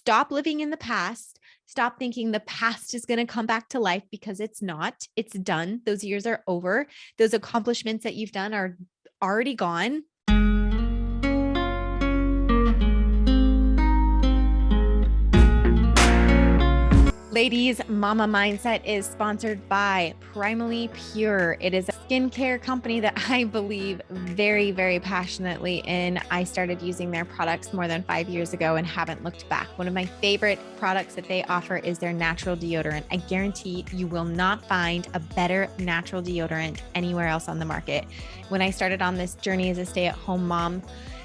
stop living in the past. Stop thinking the past is going to come back to life, because it's not. It's done. Those years are over. Those accomplishments that you've done are already gone. Ladies, Mama Mindset is sponsored by Primally Pure. It is a skincare company that I believe very, very passionately in. I started using their products more than 5 years ago and haven't looked back. One of my favorite products that they offer is their natural deodorant. I guarantee you will not find a better natural deodorant anywhere else on the market. When I started on this journey as a stay-at-home mom,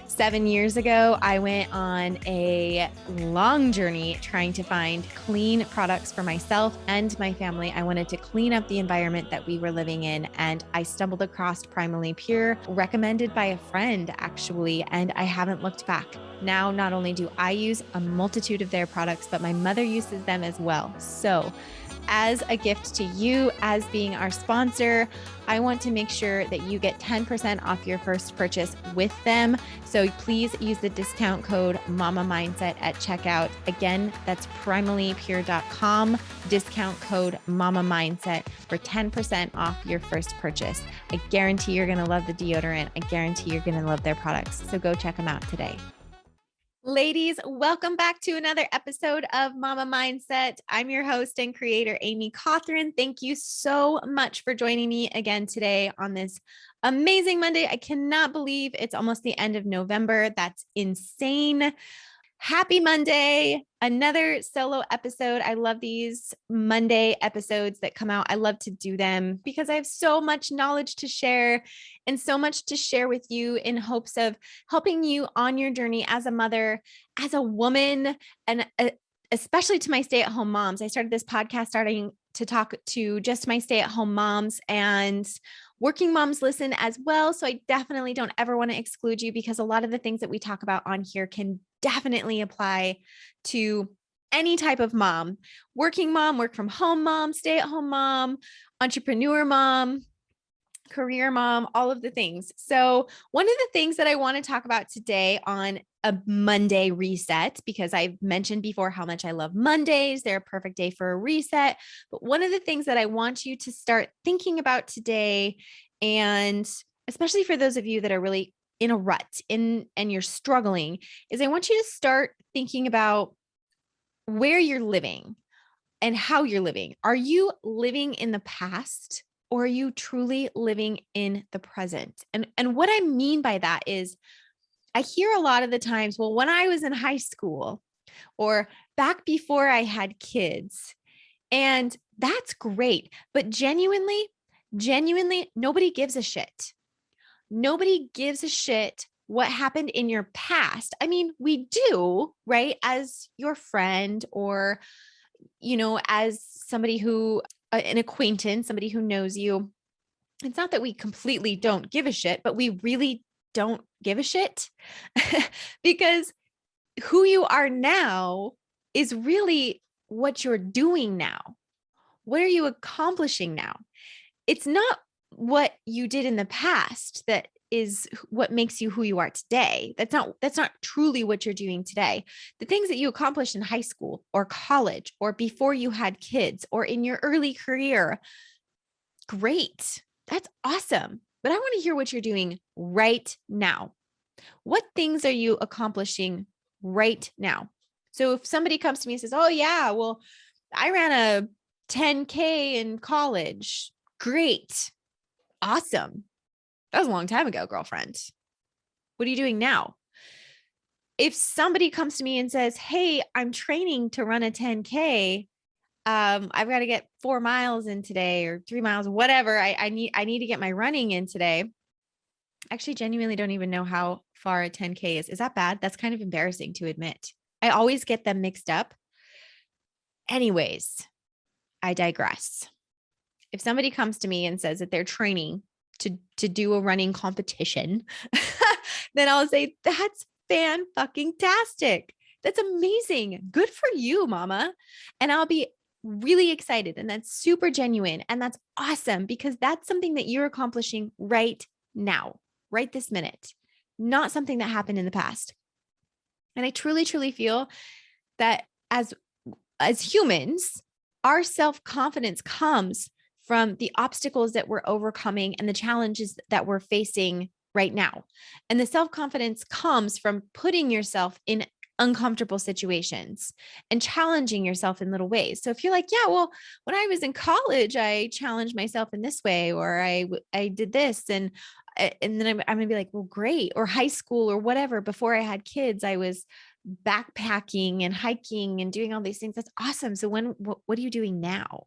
7 years ago, I went on a long journey trying to find clean products for myself and my family. I wanted to clean up the environment that we were living in, and I stumbled across Primally Pure, recommended by a friend actually, and I haven't looked back. Now, not only do I use a multitude of their products, but my mother uses them as well. So, as a gift to you, as being our sponsor, I want to make sure that you get 10% off your first purchase with them. So please use the discount code Mama Mindset at checkout. Again, that's primallypure.com, discount code Mama Mindset for 10% off your first purchase. I guarantee you're going to love the deodorant. I guarantee you're going to love their products. So go check them out today. Ladies, welcome back to another episode of Mama Mindset. I'm your host and creator, Amy Cawthron. Thank you so much for joining me again today on this amazing Monday. I cannot believe it's almost the end of November. That's insane. Happy Monday. Another solo episode. I love these Monday episodes that come out. I love to do them because I have so much knowledge to share and so much to share with you in hopes of helping you on your journey as a mother, as a woman, and especially to my stay-at-home moms. I started this podcast starting to talk to just my stay-at-home moms, and working moms listen as well. So I definitely don't ever want to exclude you, because a lot of the things that we talk about on here can definitely apply to any type of mom: working mom, work from home mom, stay-at-home mom, entrepreneur mom, career mom, all of the things. So one of the things that I want to talk about today on a Monday reset, because I've mentioned before how much I love Mondays, they're a perfect day for a reset. But one of the things that I want you to start thinking about today, and especially for those of you that are really in a rut and you're struggling, is I want you to start thinking about where you're living and how you're living. Are you living in the past, or are you truly living in the present? And what I mean by that is, I hear a lot of the times, well, when I was in high school or back before I had kids, and that's great. But genuinely, nobody gives a shit. Nobody gives a shit what happened in your past. I mean, we do, right? As your friend, or, as somebody who, an acquaintance, somebody who knows you. It's not that we completely don't give a shit, but we really don't give a shit because who you are now is really what you're doing now. What are you accomplishing now? It's not what you did in the past that is what makes you who you are today. That's not truly what you're doing today. The things that you accomplished in high school or college or before you had kids or in your early career, great. That's awesome. But I want to hear what you're doing right now. What things are you accomplishing right now? So if somebody comes to me and says, oh yeah, well, I ran a 10K in college. Great. Awesome. That was a long time ago, girlfriend. What are you doing now? If somebody comes to me and says, hey, I'm training to run a 10K, I've got to get 4 miles in today, or 3 miles, whatever. I need to get my running in today. Actually, genuinely don't even know how far a 10K is. Is that bad? That's kind of embarrassing to admit. I always get them mixed up. Anyways, I digress. If somebody comes to me and says that they're training to do a running competition, then I'll say, that's fan-fucking-tastic. That's amazing. Good for you, mama. And I'll be really excited. And that's super genuine. And that's awesome, because that's something that you're accomplishing right now, right this minute, not something that happened in the past. And I truly, truly feel that as humans, our self-confidence comes from the obstacles that we're overcoming and the challenges that we're facing right now. And the self-confidence comes from putting yourself in uncomfortable situations and challenging yourself in little ways. So if you're like, yeah, well, when I was in college, I challenged myself in this way, or I did this, and then I'm gonna be like, well, great. Or high school or whatever. Before I had kids, I was backpacking and hiking and doing all these things. That's awesome. So what are you doing now?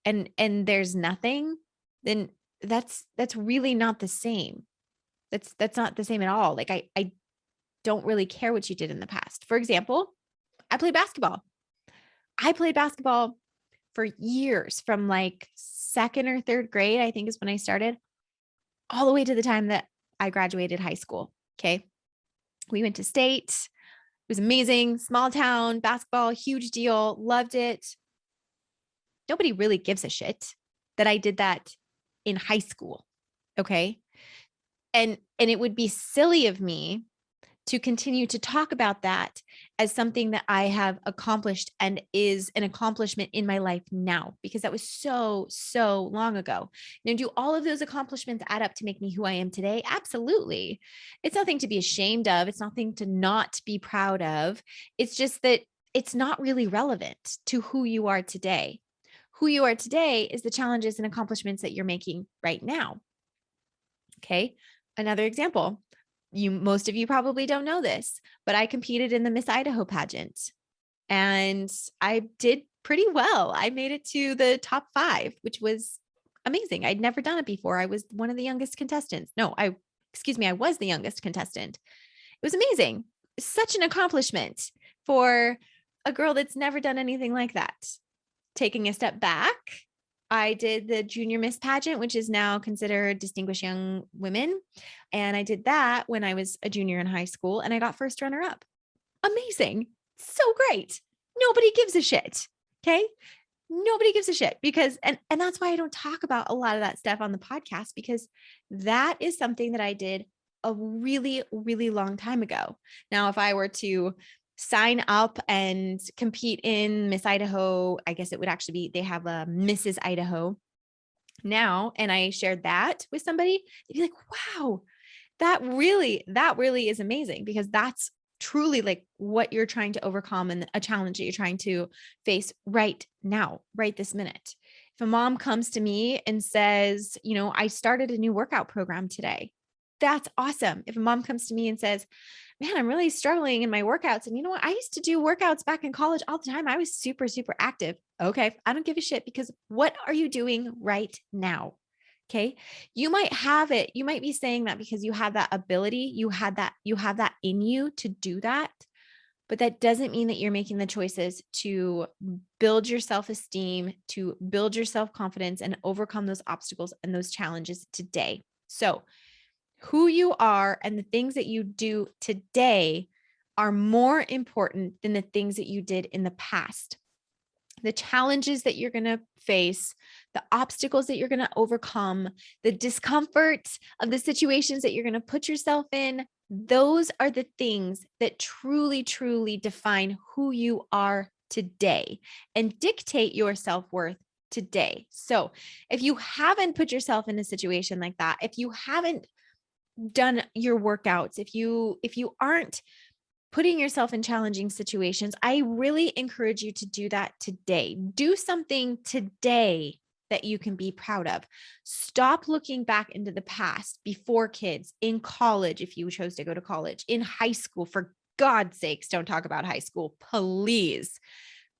And there's nothing, then that's really not the same. That's not the same at all. Like I don't really care what you did in the past. For example, I played basketball. I played basketball for years, from like second or third grade, I think is when I started, all the way to the time that I graduated high school. Okay. We went to state. It was amazing. Small town basketball, huge deal. Loved it. Nobody really gives a shit that I did that in high school. Okay. And it would be silly of me to continue to talk about that as something that I have accomplished and is an accomplishment in my life now, because that was so, so long ago. Now, do all of those accomplishments add up to make me who I am today? Absolutely. It's nothing to be ashamed of. It's nothing to not be proud of. It's just that it's not really relevant to who you are today. Who you are today is the challenges and accomplishments that you're making right now. Okay. Another example. Most of you probably don't know this, but I competed in the Miss Idaho pageant and I did pretty well. I made it to the top 5, which was amazing. I'd never done it before. I was one of the youngest contestants. No, I was the youngest contestant. It was amazing. Such an accomplishment for a girl that's never done anything like that. Taking a step back, I did the Junior Miss pageant, which is now considered Distinguished Young Women. And I did that when I was a junior in high school and I got first runner up. Amazing. So great. Nobody gives a shit. Okay. Nobody gives a shit because, and that's why I don't talk about a lot of that stuff on the podcast, because that is something that I did a really, really long time ago. Now, if I were to sign up and compete in Miss Idaho, I guess it would actually be, they have a Mrs. Idaho now, and I shared that with somebody, they'd be like, wow, that really is amazing, because that's truly like what you're trying to overcome and a challenge that you're trying to face right now, right this minute. If a mom comes to me and says, I started a new workout program today, that's awesome. If a mom comes to me and says, man, I'm really struggling in my workouts. And you know what? I used to do workouts back in college all the time. I was super, super active. Okay. I don't give a shit, because what are you doing right now? Okay. You might have it. You might be saying that because you have that ability. You have that in you to do that. But that doesn't mean that you're making the choices to build your self-esteem, to build your self-confidence and overcome those obstacles and those challenges today. So who you are and the things that you do today are more important than the things that you did in the past. The challenges that you're going to face, the obstacles that you're going to overcome, the discomfort of the situations that you're going to put yourself in, those are the things that truly, truly define who you are today and dictate your self-worth today. So if you haven't put yourself in a situation like that, if you haven't done your workouts, if you aren't putting yourself in challenging situations, I really encourage you to do that today. Do something today that you can be proud of. Stop looking back into the past, before kids, in college, if you chose to go to college, in high school. For God's sakes, don't talk about high school. Please,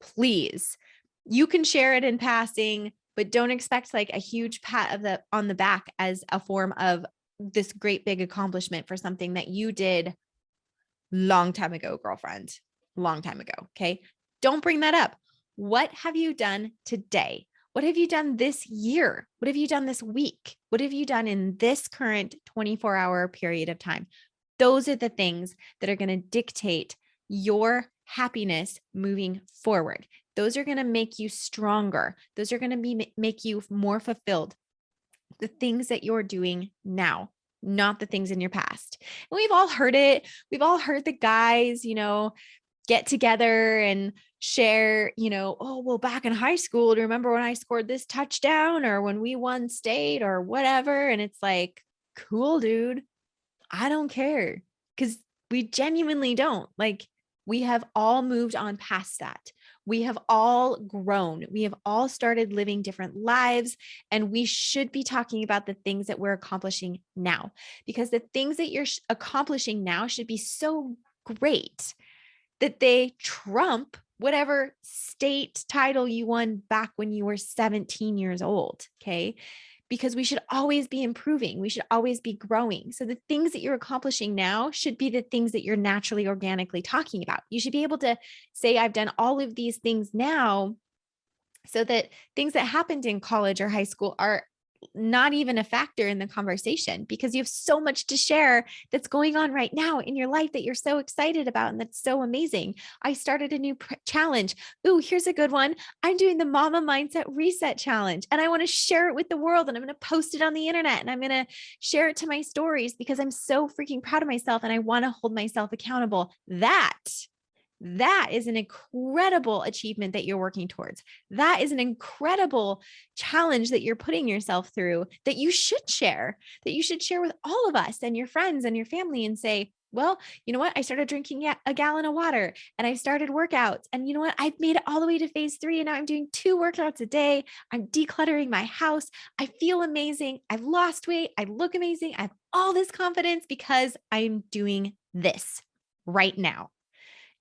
please. You can share it in passing, but don't expect like a huge pat on the back as a form of this great big accomplishment for something that you did long time ago, girlfriend, long time ago. Okay. Don't bring that up. What have you done today? What have you done this year? What have you done this week? What have you done in this current 24-hour period of time? Those are the things that are going to dictate your happiness moving forward. Those are going to make you stronger. Those are going to make you more fulfilled. The things that you're doing now, not the things in your past. And we've all heard it. We've all heard the guys, get together and share, oh, well, back in high school, do you remember when I scored this touchdown or when we won state or whatever? And it's like, cool, dude. I don't care, because we genuinely don't. Like, we have all moved on past that. We have all grown. We have all started living different lives, and we should be talking about the things that we're accomplishing now, because the things that you're accomplishing now should be so great that they trump whatever state title you won back when you were 17 years old. Okay. Because we should always be improving. We should always be growing. So the things that you're accomplishing now should be the things that you're naturally, organically talking about. You should be able to say, I've done all of these things now, so that things that happened in college or high school are not even a factor in the conversation, because you have so much to share that's going on right now in your life that you're so excited about. And that's so amazing. I started a new challenge. Ooh, here's a good one. I'm doing the Mama Mindset Reset Challenge, and I want to share it with the world, and I'm going to post it on the internet, and I'm going to share it to my stories because I'm so freaking proud of myself and I want to hold myself accountable. That is an incredible achievement that you're working towards. That is an incredible challenge that you're putting yourself through, that you should share with all of us and your friends and your family, and say, well, you know what? I started drinking a gallon of water and I started workouts. And you know what? I've made it all the way to phase 3. And now I'm doing 2 workouts a day. I'm decluttering my house. I feel amazing. I've lost weight. I look amazing. I have all this confidence because I'm doing this right now.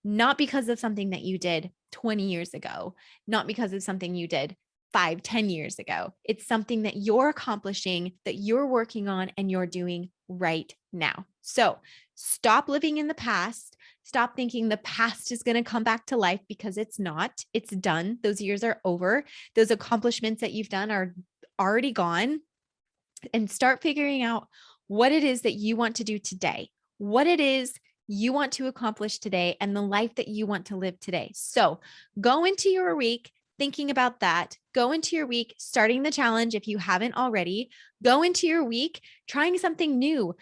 Not because of something that you did 20 years ago, not because of something you did 5, 10 years ago. It's something that you're accomplishing, that you're working on, and you're doing right now. So stop living in the past. Stop thinking the past is going to come back to life, because it's not. It's done. Those years are over. Those accomplishments that you've done are already gone. And start figuring out what it is that you want to do today, what it is you want to accomplish today, and the life that you want to live today. So go into your week thinking about that. Go into your week starting the challenge if you haven't already. Go into your week trying something new,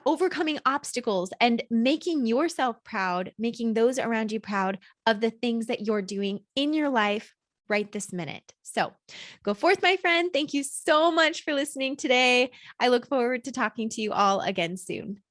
overcoming obstacles, and making yourself proud, making those around you proud of the things that you're doing in your life right this minute. So go forth, my friend. Thank you so much for listening today. I look forward to talking to you all again soon.